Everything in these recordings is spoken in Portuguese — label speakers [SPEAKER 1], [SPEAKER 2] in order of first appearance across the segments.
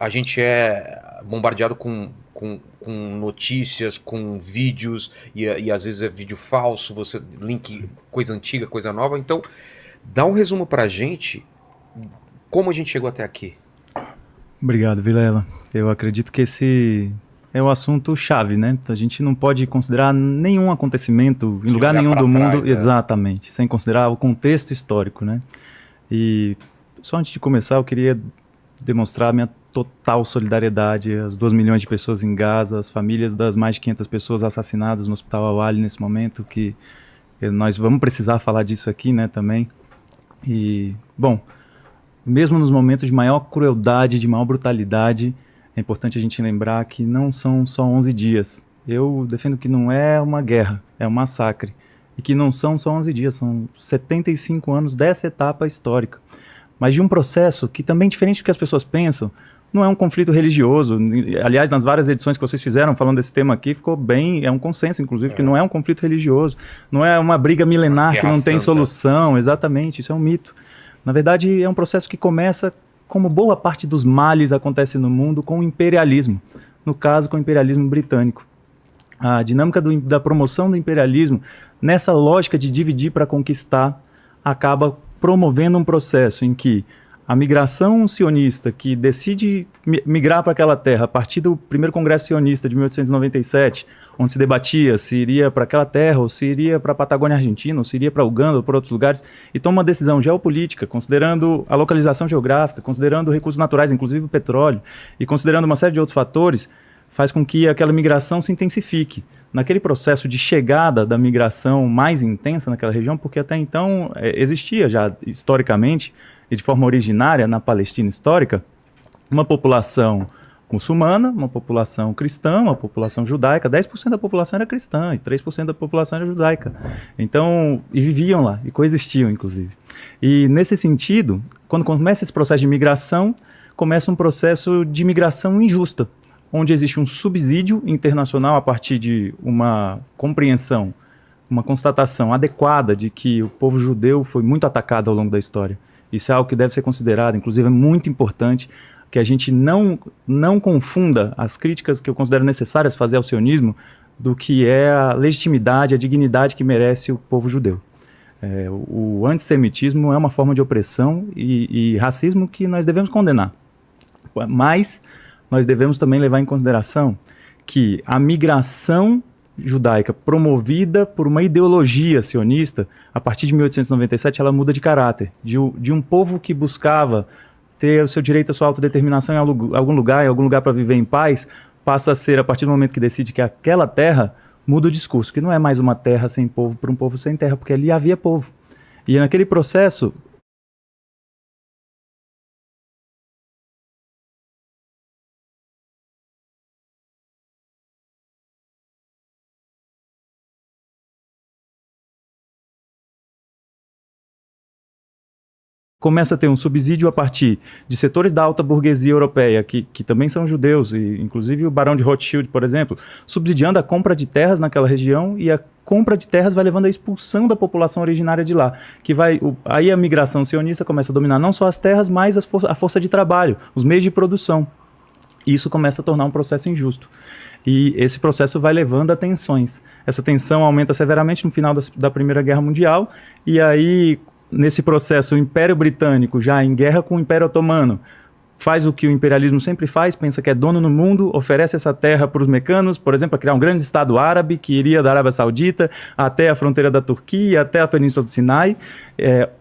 [SPEAKER 1] a gente é bombardeado com notícias, com vídeos, e às vezes é vídeo falso, você link coisa antiga, coisa nova. Então, dá um resumo pra gente como a gente chegou até aqui.
[SPEAKER 2] Obrigado, Vilela. Eu acredito que esse é o assunto chave, né? A gente não pode considerar nenhum acontecimento em lugar nenhum do mundo, exatamente, sem considerar o contexto histórico, né? E só antes de começar, eu queria demonstrar a minha total solidariedade às 2 milhões de pessoas em Gaza, às famílias das mais de 500 pessoas assassinadas no Hospital Al-Ahli nesse momento, que nós vamos precisar falar disso aqui, né, também. E, bom, mesmo nos momentos de maior crueldade, de maior brutalidade, é importante a gente lembrar que não são só 11 dias. Eu defendo que não é uma guerra, é um massacre. E que não são só 11 dias, são 75 anos dessa etapa histórica. Mas de um processo que também, diferente do que as pessoas pensam, não é um conflito religioso. Aliás, nas várias edições que vocês fizeram falando desse tema aqui, ficou bem, é um consenso, inclusive, que não é um conflito religioso. Não é uma briga milenar que não tem solução, exatamente, isso é um mito. Na verdade, é um processo que começa, como boa parte dos males acontece no mundo, com o imperialismo. No caso, com o imperialismo britânico. A dinâmica da promoção do imperialismo, nessa lógica de dividir para conquistar, acaba promovendo um processo em que a migração sionista, que decide migrar para aquela terra a partir do primeiro Congresso Sionista de 1897, onde se debatia se iria para aquela terra, ou se iria para a Patagônia Argentina, ou se iria para Uganda, ou para outros lugares, e toma uma decisão geopolítica, considerando a localização geográfica, considerando recursos naturais, inclusive o petróleo, e considerando uma série de outros fatores, faz com que aquela migração se intensifique. Naquele processo de chegada da migração mais intensa naquela região, porque até então existia já historicamente, e de forma originária na Palestina histórica, uma população muçulmana, uma população cristã, uma população judaica. 10% da população era cristã e 3% da população era judaica. Então, e viviam lá, e coexistiam, inclusive. E nesse sentido, quando começa esse processo de migração, começa um processo de migração injusta, onde existe um subsídio internacional a partir de uma compreensão, uma constatação adequada de que o povo judeu foi muito atacado ao longo da história. Isso é algo que deve ser considerado, inclusive é muito importante que a gente não confunda as críticas que eu considero necessárias fazer ao sionismo do que é a legitimidade, a dignidade que merece o povo judeu. O antissemitismo é uma forma de opressão e racismo que nós devemos condenar. Mas nós devemos também levar em consideração que a migração judaica promovida por uma ideologia sionista, a partir de 1897 ela muda de caráter, de um povo que buscava ter o seu direito à sua autodeterminação em algum lugar para viver em paz, passa a ser, a partir do momento que decide que aquela terra, muda o discurso, que não é mais uma terra sem povo para um povo sem terra, porque ali havia povo. E naquele processo começa a ter um subsídio a partir de setores da alta burguesia europeia, que também são judeus, e inclusive o Barão de Rothschild, por exemplo, subsidiando a compra de terras naquela região, e a compra de terras vai levando à expulsão da população originária de lá, aí a migração sionista começa a dominar não só as terras, mas a força de trabalho, os meios de produção. Isso começa a tornar um processo injusto. E esse processo vai levando a tensões. Essa tensão aumenta severamente no final da Primeira Guerra Mundial, e aí nesse processo, o Império Britânico, já em guerra com o Império Otomano, faz o que o imperialismo sempre faz, pensa que é dono no mundo, oferece essa terra para os mecanos, por exemplo, a criar um grande Estado árabe, que iria da Arábia Saudita até a fronteira da Turquia, até a Península do Sinai,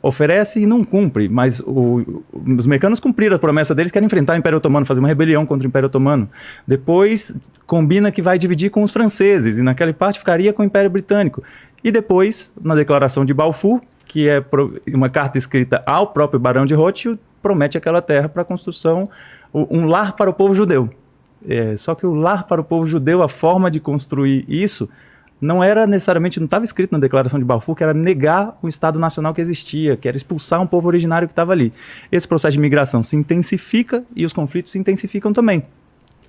[SPEAKER 2] oferece e não cumpre, mas os mecanos cumpriram a promessa deles, que era enfrentar o Império Otomano, fazer uma rebelião contra o Império Otomano. Depois, combina que vai dividir com os franceses, e naquela parte ficaria com o Império Britânico. E depois, na Declaração de Balfour, que é uma carta escrita ao próprio Barão de Rothschild, promete aquela terra para a construção, um lar para o povo judeu. Só que o lar para o povo judeu, a forma de construir isso, não era necessariamente, não estava escrito na Declaração de Balfour, que era negar o Estado Nacional que existia, que era expulsar um povo originário que estava ali. Esse processo de migração se intensifica e os conflitos se intensificam também.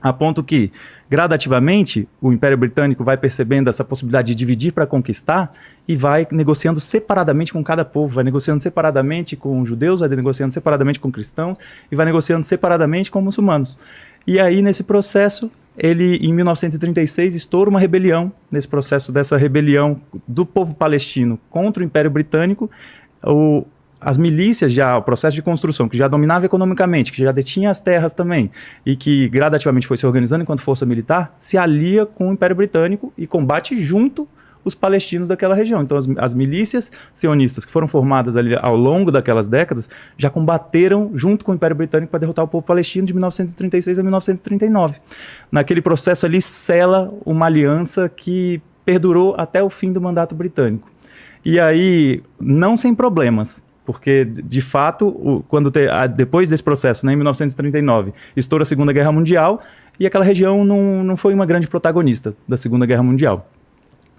[SPEAKER 2] a ponto que, gradativamente, o Império Britânico vai percebendo essa possibilidade de dividir para conquistar e vai negociando separadamente com cada povo, vai negociando separadamente com os judeus, vai negociando separadamente com cristãos e vai negociando separadamente com muçulmanos. E aí, nesse processo, ele, em 1936, estoura uma rebelião, nesse processo dessa rebelião do povo palestino contra o Império Britânico. As milícias, já o processo de construção, que já dominava economicamente, que já detinha as terras também, e que gradativamente foi se organizando enquanto força militar, se alia com o Império Britânico e combate junto os palestinos daquela região. Então as milícias sionistas que foram formadas ali ao longo daquelas décadas já combateram junto com o Império Britânico para derrotar o povo palestino de 1936 a 1939. Naquele processo ali sela uma aliança que perdurou até o fim do mandato britânico. E aí, não sem problemas, porque, de fato, depois desse processo, né, em 1939, estoura a Segunda Guerra Mundial e aquela região não foi uma grande protagonista da Segunda Guerra Mundial.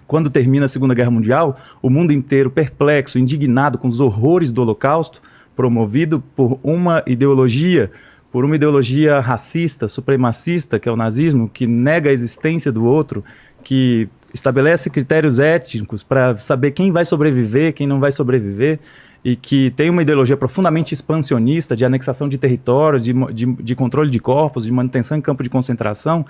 [SPEAKER 2] Quando termina a Segunda Guerra Mundial, o mundo inteiro perplexo, indignado com os horrores do Holocausto, promovido por uma ideologia racista, supremacista, que é o nazismo, que nega a existência do outro, que estabelece critérios étnicos para saber quem vai sobreviver, quem não vai sobreviver, e que tem uma ideologia profundamente expansionista de anexação de território, de controle de corpos, de manutenção em campo de concentração.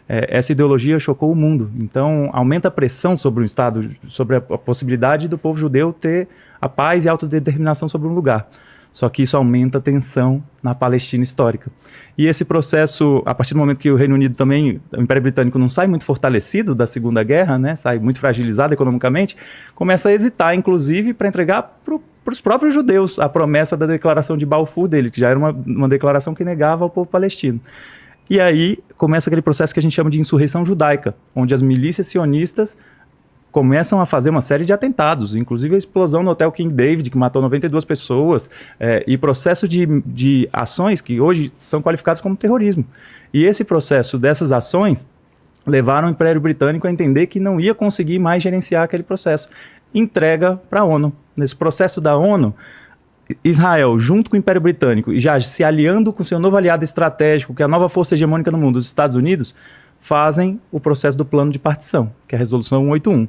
[SPEAKER 2] Essa ideologia chocou o mundo. Então, aumenta a pressão sobre o Estado, sobre a possibilidade do povo judeu ter a paz e a autodeterminação sobre um lugar. Só que isso aumenta a tensão na Palestina histórica. E esse processo, a partir do momento que o Reino Unido também, o Império Britânico não sai muito fortalecido da Segunda Guerra, né, sai muito fragilizado economicamente, começa a hesitar, inclusive, para entregar para os próprios judeus a promessa da declaração de Balfour dele, que já era uma declaração que negava ao povo palestino. E aí começa aquele processo que a gente chama de insurreição judaica, onde as milícias sionistas começam a fazer uma série de atentados, inclusive a explosão no Hotel King David, que matou 92 pessoas, e processo de ações que hoje são qualificadas como terrorismo. E esse processo dessas ações levaram o Império Britânico a entender que não ia conseguir mais gerenciar aquele processo. Entrega para a ONU. Nesse processo da ONU, Israel, junto com o Império Britânico, e já se aliando com seu novo aliado estratégico, que é a nova força hegemônica no mundo, os Estados Unidos, fazem o processo do plano de partição, que é a Resolução 181,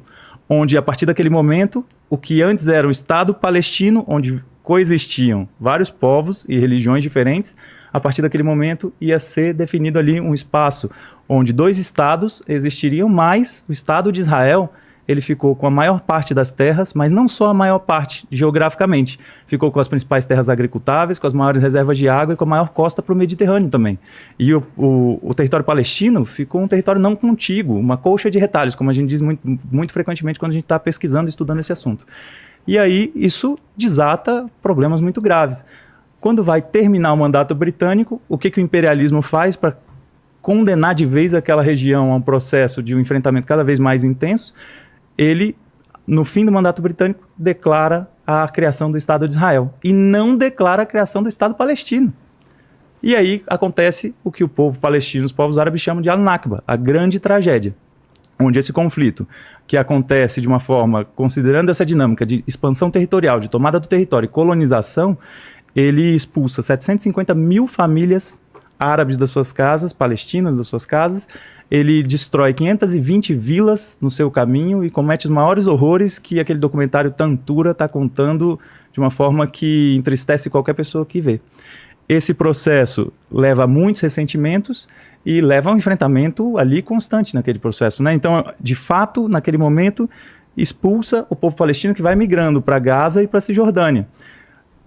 [SPEAKER 2] onde, a partir daquele momento, o que antes era o Estado palestino, onde coexistiam vários povos e religiões diferentes, a partir daquele momento ia ser definido ali um espaço onde 2 estados existiriam, mas o Estado de Israel ele ficou com a maior parte das terras, mas não só a maior parte geograficamente. Ficou com as principais terras agricultáveis, com as maiores reservas de água e com a maior costa para o Mediterrâneo também. E o território palestino ficou um território não contíguo, uma colcha de retalhos, como a gente diz muito frequentemente quando a gente está pesquisando e estudando esse assunto. E aí isso desata problemas muito graves. Quando vai terminar o mandato britânico, o que o imperialismo faz para condenar de vez aquela região a um processo de um enfrentamento cada vez mais intenso? Ele, no fim do mandato britânico, declara a criação do Estado de Israel e não declara a criação do Estado palestino. E aí acontece o que o povo palestino, os povos árabes chamam de Al-Nakba, a grande tragédia, onde esse conflito, que acontece de uma forma, considerando essa dinâmica de expansão territorial, de tomada do território e colonização, ele expulsa 750 mil famílias árabes das suas casas, palestinas das suas casas. Ele destrói 520 vilas no seu caminho e comete os maiores horrores que aquele documentário Tantura está contando de uma forma que entristece qualquer pessoa que vê. Esse processo leva a muitos ressentimentos e leva a um enfrentamento ali constante naquele processo, né? Então, de fato, naquele momento, expulsa o povo palestino que vai migrando para Gaza e para a Cisjordânia.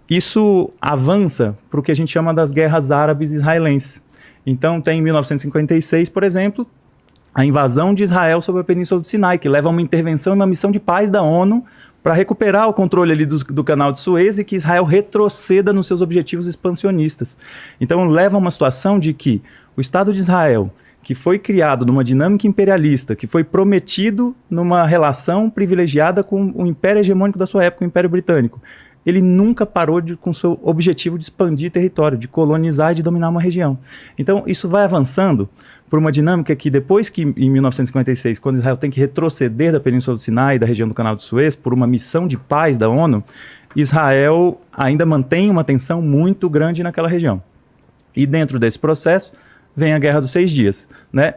[SPEAKER 2] Isso avança para o que a gente chama das guerras árabes israelenses. Então tem em 1956, por exemplo, a invasão de Israel sobre a Península do Sinai, que leva a uma intervenção e uma missão de paz da ONU para recuperar o controle ali do canal de Suez e que Israel retroceda nos seus objetivos expansionistas. Então leva a uma situação de que o Estado de Israel, que foi criado numa dinâmica imperialista, que foi prometido numa relação privilegiada com o império hegemônico da sua época, o Império Britânico, ele nunca parou com seu objetivo de expandir território, de colonizar e de dominar uma região. Então, isso vai avançando por uma dinâmica que depois que, em 1956, quando Israel tem que retroceder da Península do Sinai e da região do Canal de Suez, por uma missão de paz da ONU, Israel ainda mantém uma tensão muito grande naquela região. E dentro desse processo, vem a Guerra dos 6 Dias. Né?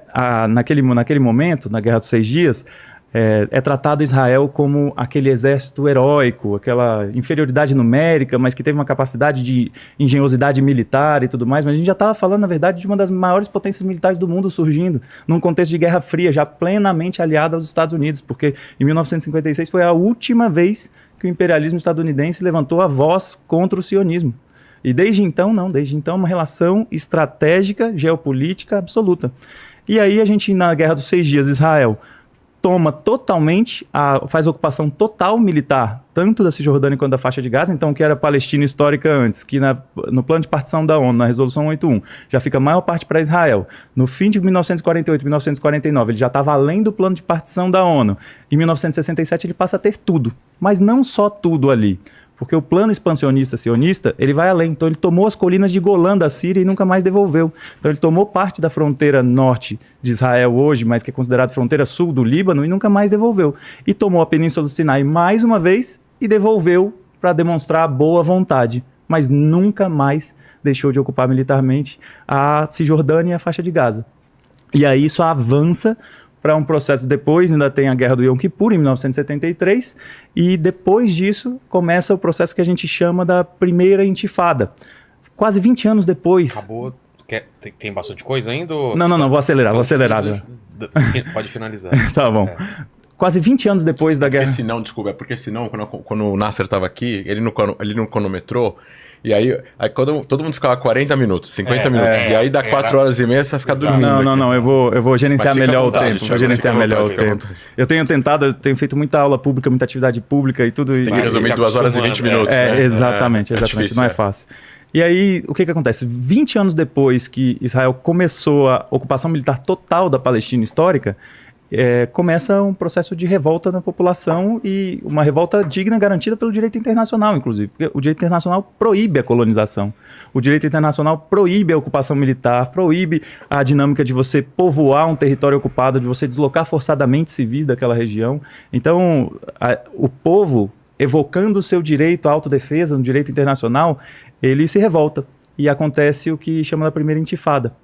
[SPEAKER 2] Naquele momento, na Guerra dos 6 Dias, é tratado Israel como aquele exército heróico, aquela inferioridade numérica, mas que teve uma capacidade de engenhosidade militar e tudo mais, mas a gente já estava falando, na verdade, de uma das maiores potências militares do mundo surgindo, num contexto de Guerra Fria, já plenamente aliada aos Estados Unidos, porque em 1956 foi a última vez que o imperialismo estadunidense levantou a voz contra o sionismo. E desde então, uma relação estratégica, geopolítica absoluta. E aí a gente, na Guerra dos 6 Dias, Israel toma totalmente, faz ocupação total militar, tanto da Cisjordânia quanto da faixa de Gaza, então o que era Palestina histórica antes, que no plano de partição da ONU, na Resolução 81, já fica a maior parte para Israel. No fim de 1948, 1949, ele já estava além do plano de partição da ONU. Em 1967 ele passa a ter tudo, mas não só tudo ali. Porque o plano expansionista sionista, ele vai além. Então ele tomou as colinas de Golã da Síria e nunca mais devolveu. Então ele tomou parte da fronteira norte de Israel hoje, mas que é considerado fronteira sul do Líbano, e nunca mais devolveu. E tomou a Península do Sinai mais uma vez e devolveu para demonstrar boa vontade. Mas nunca mais deixou de ocupar militarmente a Cisjordânia e a faixa de Gaza. E aí isso avança para um processo depois, ainda tem a Guerra do Yom Kippur, em 1973, e depois disso começa o processo que a gente chama da Primeira Intifada. Quase 20 anos depois...
[SPEAKER 1] Acabou. Tem bastante coisa ainda? Ou...
[SPEAKER 2] Não, vou acelerar.
[SPEAKER 1] Pode finalizar.
[SPEAKER 2] Tá bom. Quase 20 anos depois da guerra...
[SPEAKER 3] Porque senão, quando o Nasser estava aqui, ele não cronometrou, e aí quando todo mundo ficava 40 minutos, 50 minutos, e aí dá 4 horas e meia, você vai ficar dormindo.
[SPEAKER 2] Não, eu vou gerenciar melhor o tempo. Eu tenho feito muita aula pública, muita atividade pública e tudo.
[SPEAKER 3] Tem que resumir 2 horas e 20 minutos. Né?
[SPEAKER 2] Exatamente, difícil, não é fácil. E aí, o que acontece? 20 anos depois que Israel começou a ocupação militar total da Palestina histórica, começa um processo de revolta na população, e uma revolta digna, garantida pelo direito internacional, inclusive. Porque o direito internacional proíbe a colonização. O direito internacional proíbe a ocupação militar, proíbe a dinâmica de você povoar um território ocupado, de você deslocar forçadamente civis daquela região. Então, o povo, evocando o seu direito à autodefesa no direito internacional, ele se revolta. E acontece o que chama da Primeira Intifada.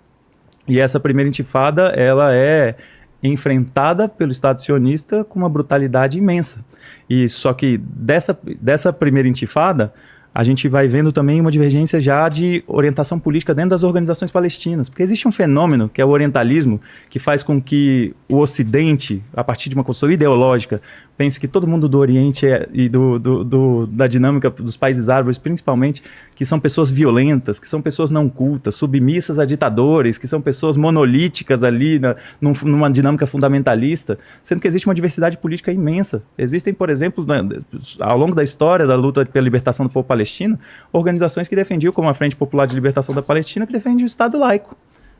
[SPEAKER 2] E essa Primeira Intifada, ela é enfrentada pelo Estado sionista com uma brutalidade imensa. E só que dessa Primeira Intifada, a gente vai vendo também uma divergência já de orientação política dentro das organizações palestinas, porque existe um fenômeno, que é o orientalismo, que faz com que o Ocidente, a partir de uma construção ideológica, pense que todo mundo do Oriente e da dinâmica dos países árabes, principalmente, que são pessoas violentas, que são pessoas não cultas, submissas a ditadores, que são pessoas monolíticas ali numa dinâmica fundamentalista, sendo que existe uma diversidade política imensa. Existem, por exemplo, ao longo da história da luta pela libertação do povo palestino, organizações que defendiam, como a Frente Popular de Libertação da Palestina, que defende o Estado laico,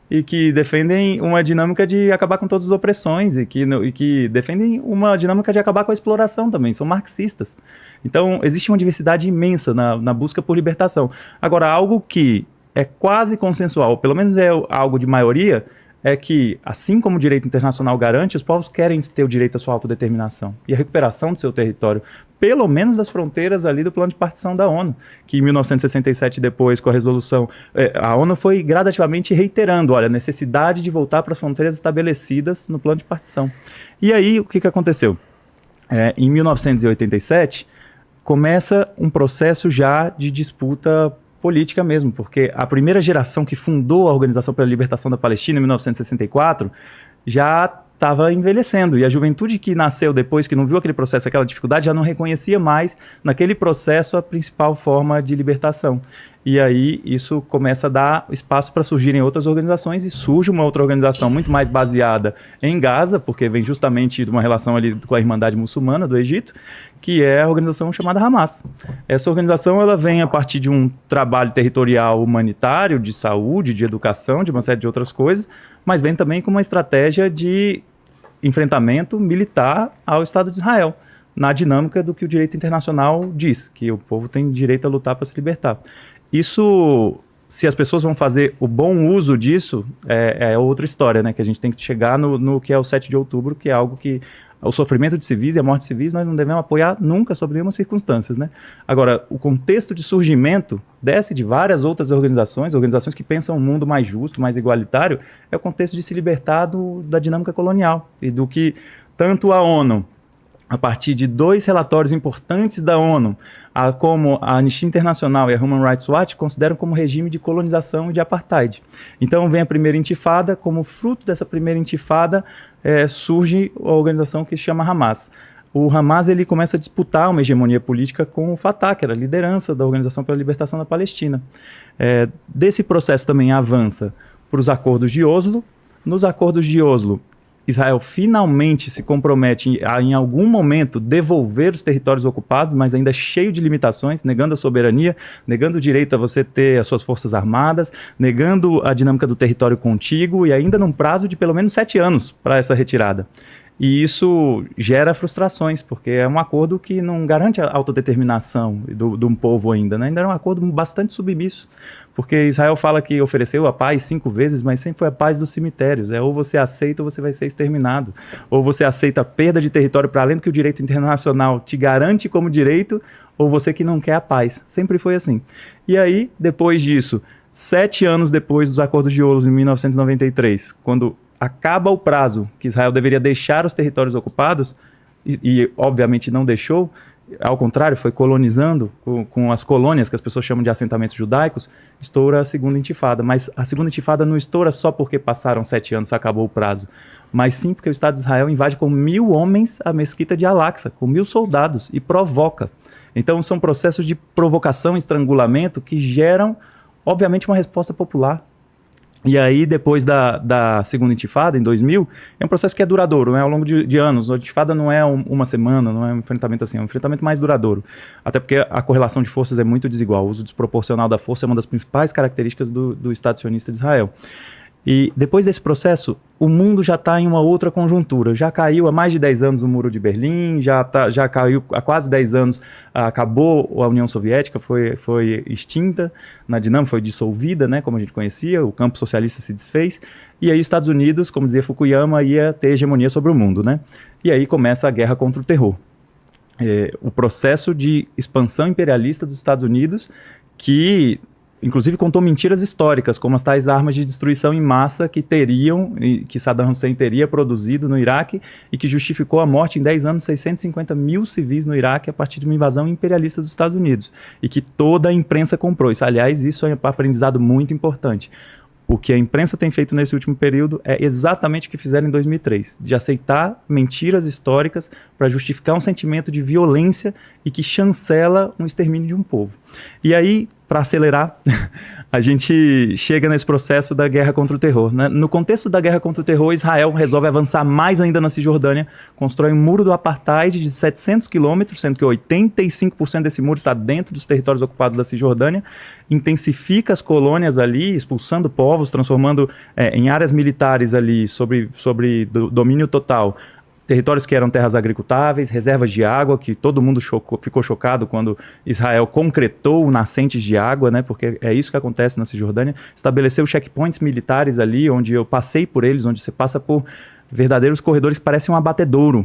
[SPEAKER 2] e que defendem uma dinâmica de acabar com todas as opressões, e que defendem uma dinâmica de acabar com a exploração também, são marxistas. Então, existe uma diversidade imensa na busca por libertação. Agora, algo que é quase consensual, pelo menos é algo de maioria, é que, assim como o direito internacional garante, os povos querem ter o direito à sua autodeterminação e a recuperação do seu território, pelo menos das fronteiras ali do plano de partição da ONU, que em 1967, depois, com a resolução, a ONU foi gradativamente reiterando, a necessidade de voltar para as fronteiras estabelecidas no plano de partição. E aí, o que aconteceu? Em 1987, começa um processo já de disputa política mesmo, porque a primeira geração que fundou a Organização pela Libertação da Palestina, em 1964, já estava envelhecendo, e a juventude que nasceu depois, que não viu aquele processo, aquela dificuldade, já não reconhecia mais naquele processo a principal forma de libertação. E aí isso começa a dar espaço para surgirem outras organizações, e surge uma outra organização muito mais baseada em Gaza, porque vem justamente de uma relação ali com a Irmandade Muçulmana do Egito, que é a organização chamada Hamas. Essa organização, ela vem a partir de um trabalho territorial humanitário, de saúde, de educação, de uma série de outras coisas, mas vem também com uma estratégia de enfrentamento militar ao Estado de Israel, na dinâmica do que o direito internacional diz, que o povo tem direito a lutar para se libertar. Isso, se as pessoas vão fazer o bom uso disso, é outra história, né? Que a gente tem que chegar no que é o 7 de outubro, que é algo que o sofrimento de civis e a morte de civis nós não devemos apoiar nunca, sob nenhuma circunstância, né? Agora, o contexto de surgimento desce de várias outras organizações que pensam um mundo mais justo, mais igualitário, é o contexto de se libertar da dinâmica colonial e do que tanto a ONU, a partir de 2 relatórios importantes da ONU, como a Anistia Internacional e a Human Rights Watch, consideram como regime de colonização e de apartheid. Então vem a primeira intifada, como fruto dessa primeira intifada surge a organização que se chama Hamas. O Hamas ele começa a disputar uma hegemonia política com o Fatah, que era a liderança da Organização pela Libertação da Palestina. Desse processo também avança para os acordos de Oslo. Nos acordos de Oslo, Israel finalmente se compromete a, em algum momento, devolver os territórios ocupados, mas ainda cheio de limitações, negando a soberania, negando o direito a você ter as suas forças armadas, negando a dinâmica do território contíguo e ainda num prazo de pelo menos 7 anos para essa retirada. E isso gera frustrações, porque é um acordo que não garante a autodeterminação de um povo ainda, né? Ainda é um acordo bastante submisso, porque Israel fala que ofereceu a paz 5 vezes, mas sempre foi a paz dos cemitérios. Ou você aceita ou você vai ser exterminado. Ou você aceita a perda de território para além do que o direito internacional te garante como direito, ou você que não quer a paz. Sempre foi assim. E aí, depois disso, 7 anos depois dos acordos de Oslo, em 1993, quando acaba o prazo que Israel deveria deixar os territórios ocupados, e obviamente não deixou, ao contrário, foi colonizando com as colônias, que as pessoas chamam de assentamentos judaicos, estoura a segunda intifada. Mas a segunda intifada não estoura só porque passaram 7 anos, acabou o prazo, mas sim porque o Estado de Israel invade com 1.000 homens a mesquita de Al-Aqsa, com 1.000 soldados, e provoca. Então são processos de provocação e estrangulamento que geram, obviamente, uma resposta popular. E aí, depois da segunda intifada, em 2000, é um processo que é duradouro, né? Ao longo de anos. A intifada não é uma semana, não é um enfrentamento assim, é um enfrentamento mais duradouro. Até porque a correlação de forças é muito desigual. O uso desproporcional da força é uma das principais características do Estado sionista de Israel. E depois desse processo, o mundo já está em uma outra conjuntura. Já caiu há mais de 10 anos o Muro de Berlim, já caiu há quase 10 anos, acabou a União Soviética, foi extinta na dinâmica, foi dissolvida, né, como a gente conhecia, o campo socialista se desfez, e aí os Estados Unidos, como dizia Fukuyama, ia ter hegemonia sobre o mundo, né? E aí começa a guerra contra o terror. O processo de expansão imperialista dos Estados Unidos, que inclusive contou mentiras históricas, como as tais armas de destruição em massa que Saddam Hussein teria produzido no Iraque e que justificou a morte em 10 anos de 650 mil civis no Iraque a partir de uma invasão imperialista dos Estados Unidos e que toda a imprensa comprou. Aliás, isso é um aprendizado muito importante. O que a imprensa tem feito nesse último período é exatamente o que fizeram em 2003, de aceitar mentiras históricas para justificar um sentimento de violência e que chancela um extermínio de um povo. E aí, para acelerar, a gente chega nesse processo da guerra contra o terror, né? No contexto da guerra contra o terror, Israel resolve avançar mais ainda na Cisjordânia, constrói um muro do apartheid de 700 quilômetros, sendo que 85% desse muro está dentro dos territórios ocupados da Cisjordânia, intensifica as colônias ali, expulsando povos, transformando em áreas militares ali, sobre domínio total, territórios que eram terras agricultáveis, reservas de água, que todo mundo ficou chocado quando Israel concretou nascentes de água, né, porque é isso que acontece na Cisjordânia, estabeleceu checkpoints militares ali, onde eu passei por eles, onde você passa por verdadeiros corredores que parecem um abatedouro.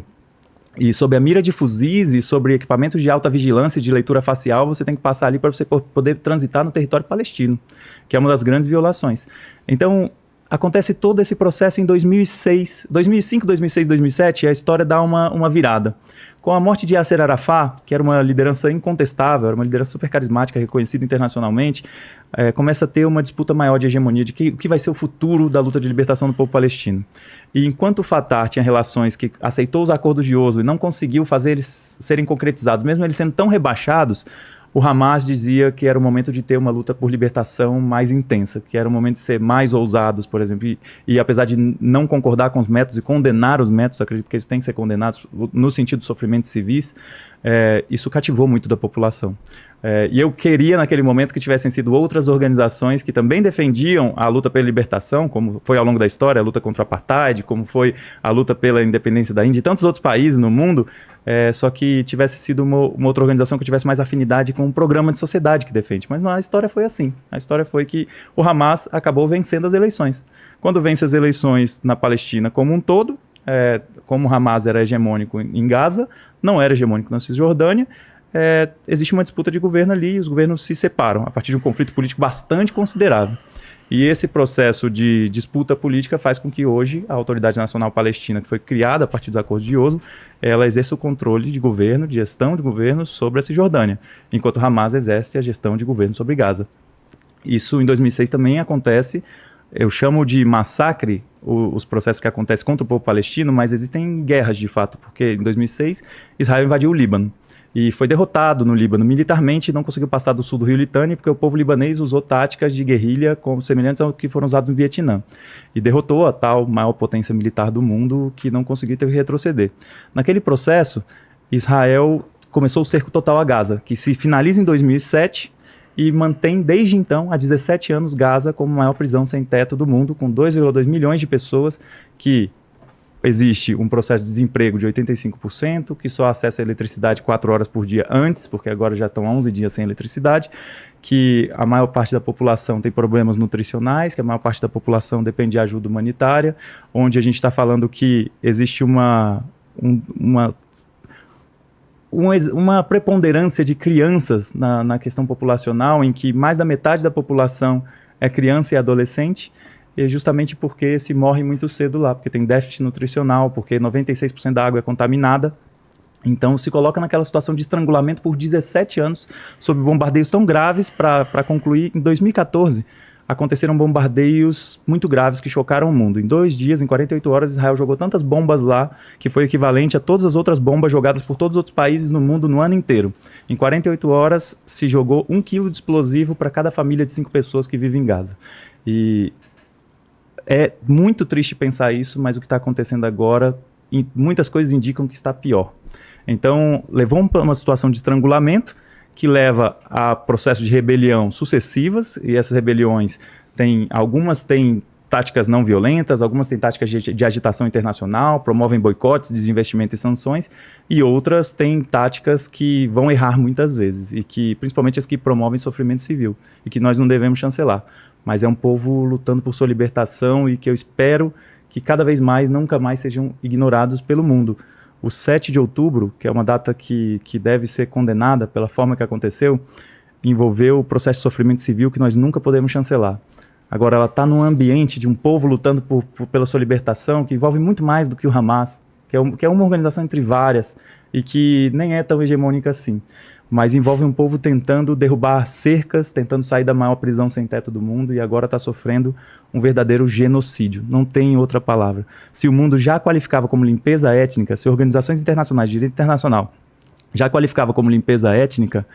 [SPEAKER 2] E sob a mira de fuzis e sobre equipamentos de alta vigilância e de leitura facial, você tem que passar ali para você poder transitar no território palestino, que é uma das grandes violações. Então, acontece todo esse processo em 2006, 2005, 2006, 2007, e a história dá uma virada. Com a morte de Yasser Arafat, que era uma liderança incontestável, era uma liderança super carismática, reconhecida internacionalmente, começa a ter uma disputa maior de hegemonia, de o que vai ser o futuro da luta de libertação do povo palestino. E enquanto o Fatah tinha relações que aceitou os acordos de Oslo e não conseguiu fazer eles serem concretizados, mesmo eles sendo tão rebaixados, o Hamas dizia que era o momento de ter uma luta por libertação mais intensa, que era o momento de ser mais ousados, por exemplo, e apesar de não concordar com os métodos e condenar os métodos, acredito que eles têm que ser condenados no sentido de sofrimentos civis, isso cativou muito da população. E eu queria naquele momento que tivessem sido outras organizações que também defendiam a luta pela libertação, como foi ao longo da história a luta contra o apartheid, como foi a luta pela independência da Índia e tantos outros países no mundo, só que tivesse sido uma outra organização que tivesse mais afinidade com um programa de sociedade que defende. Mas não, a história foi assim. A história foi que o Hamas acabou vencendo as eleições. Quando vence as eleições na Palestina como um todo, como o Hamas era hegemônico em Gaza, não era hegemônico na Cisjordânia, existe uma disputa de governo ali e os governos se separam a partir de um conflito político bastante considerável. E esse processo de disputa política faz com que hoje a Autoridade Nacional Palestina, que foi criada a partir dos acordos de Oslo, ela exerça o controle de governo, de gestão de governo sobre a Cisjordânia, enquanto o Hamas exerce a gestão de governo sobre Gaza. Isso em 2006 também acontece, eu chamo de massacre os processos que acontecem contra o povo palestino, mas existem guerras de fato, porque em 2006 Israel invadiu o Líbano. E foi derrotado no Líbano militarmente e não conseguiu passar do sul do rio Litani porque o povo libanês usou táticas de guerrilha semelhantes ao que foram usados no Vietnã. E derrotou a tal maior potência militar do mundo que não conseguiu ter que retroceder. Naquele processo, Israel começou o cerco total a Gaza, que se finaliza em 2007 e mantém desde então, há 17 anos, Gaza como a maior prisão sem teto do mundo, com 2,2 milhões de pessoas que... Existe um processo de desemprego de 85%, que só acessa a eletricidade 4 horas por dia antes, porque agora já estão 11 dias sem eletricidade, que a maior parte da população tem problemas nutricionais, que a maior parte da população depende de ajuda humanitária, onde a gente está falando que existe uma preponderância de crianças na questão populacional, em que mais da metade da população é criança e adolescente, justamente porque se morre muito cedo lá, porque tem déficit nutricional, porque 96% da água é contaminada. Então se coloca naquela situação de estrangulamento por 17 anos, sob bombardeios tão graves. Para concluir, em 2014, aconteceram bombardeios muito graves que chocaram o mundo. Em 2 dias, em 48 horas, Israel jogou tantas bombas lá, que foi equivalente a todas as outras bombas jogadas por todos os outros países no mundo no ano inteiro. Em 48 horas, se jogou 1 quilo de explosivo para cada família de 5 pessoas que vive em Gaza. E é muito triste pensar isso, mas o que está acontecendo agora, muitas coisas indicam que está pior. Então, levou para uma situação de estrangulamento, que leva a processos de rebelião sucessivas, e essas rebeliões algumas têm táticas não violentas, algumas têm táticas de agitação internacional, promovem boicotes, desinvestimento e sanções, e outras têm táticas que vão errar muitas vezes, e que, principalmente as que promovem sofrimento civil, e que nós não devemos chancelar. Mas é um povo lutando por sua libertação e que eu espero que cada vez mais, nunca mais sejam ignorados pelo mundo. O 7 de outubro, que é uma data que deve ser condenada pela forma que aconteceu, envolveu o processo de sofrimento civil que nós nunca podemos chancelar. Agora, ela está num ambiente de um povo lutando pela sua libertação, que envolve muito mais do que o Hamas, que é uma organização entre várias e que nem é tão hegemônica assim. Mas envolve um povo tentando derrubar cercas, tentando sair da maior prisão sem teto do mundo e agora está sofrendo um verdadeiro genocídio. Não tem outra palavra. Se o mundo já qualificava como limpeza étnica, se organizações internacionais de direito internacional já qualificava como limpeza étnica,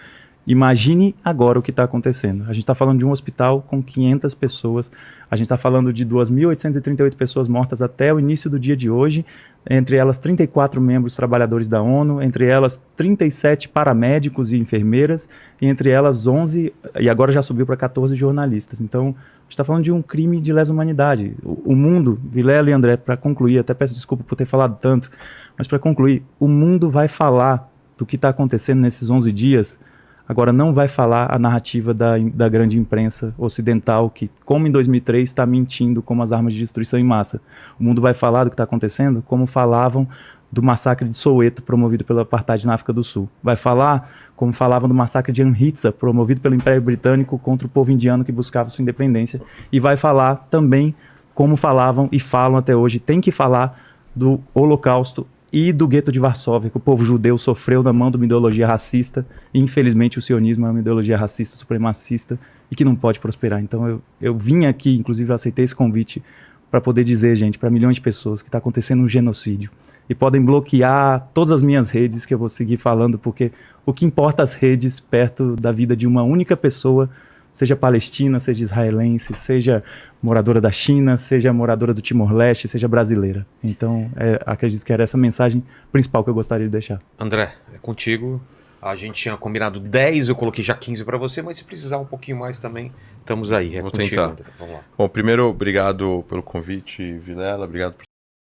[SPEAKER 2] imagine agora o que está acontecendo. A gente está falando de um hospital com 500 pessoas, a gente está falando de 2.838 pessoas mortas até o início do dia de hoje, entre elas 34 membros trabalhadores da ONU, entre elas 37 paramédicos e enfermeiras, e entre elas 11, e agora já subiu para 14 jornalistas. Então, a gente está falando de um crime de lesa humanidade. O mundo, Vilela e André, para concluir, até peço desculpa por ter falado tanto, mas para concluir, o mundo vai falar do que está acontecendo nesses 11 dias. Agora, não vai falar a narrativa da grande imprensa ocidental, que, como em 2003, está mentindo como as armas de destruição em massa. O mundo vai falar do que está acontecendo como falavam do massacre de Soweto, promovido pela apartheid na África do Sul. Vai falar como falavam do massacre de Amritsar, promovido pelo Império Britânico contra o povo indiano que buscava sua independência. E vai falar também como falavam e falam até hoje. Tem que falar do Holocausto e do gueto de Varsóvia, que o povo judeu sofreu na mão de uma ideologia racista, e infelizmente o sionismo é uma ideologia racista, supremacista, e que não pode prosperar. Então eu vim aqui, inclusive eu aceitei esse convite, para poder dizer, gente, para milhões de pessoas, que está acontecendo um genocídio. E podem bloquear todas as minhas redes, que eu vou seguir falando, porque o que importa as redes perto da vida de uma única pessoa, seja palestina, seja israelense, seja moradora da China, seja moradora do Timor-Leste, seja brasileira. Então, acredito que era essa mensagem principal que eu gostaria de deixar.
[SPEAKER 1] André, é contigo. A gente tinha combinado 10, eu coloquei já 15 para você, mas se precisar um pouquinho mais também, estamos aí.
[SPEAKER 3] Vou
[SPEAKER 1] contigo,
[SPEAKER 3] tentar.
[SPEAKER 1] André. Vamos lá.
[SPEAKER 3] Bom, primeiro, obrigado pelo convite, Vilela. Obrigado por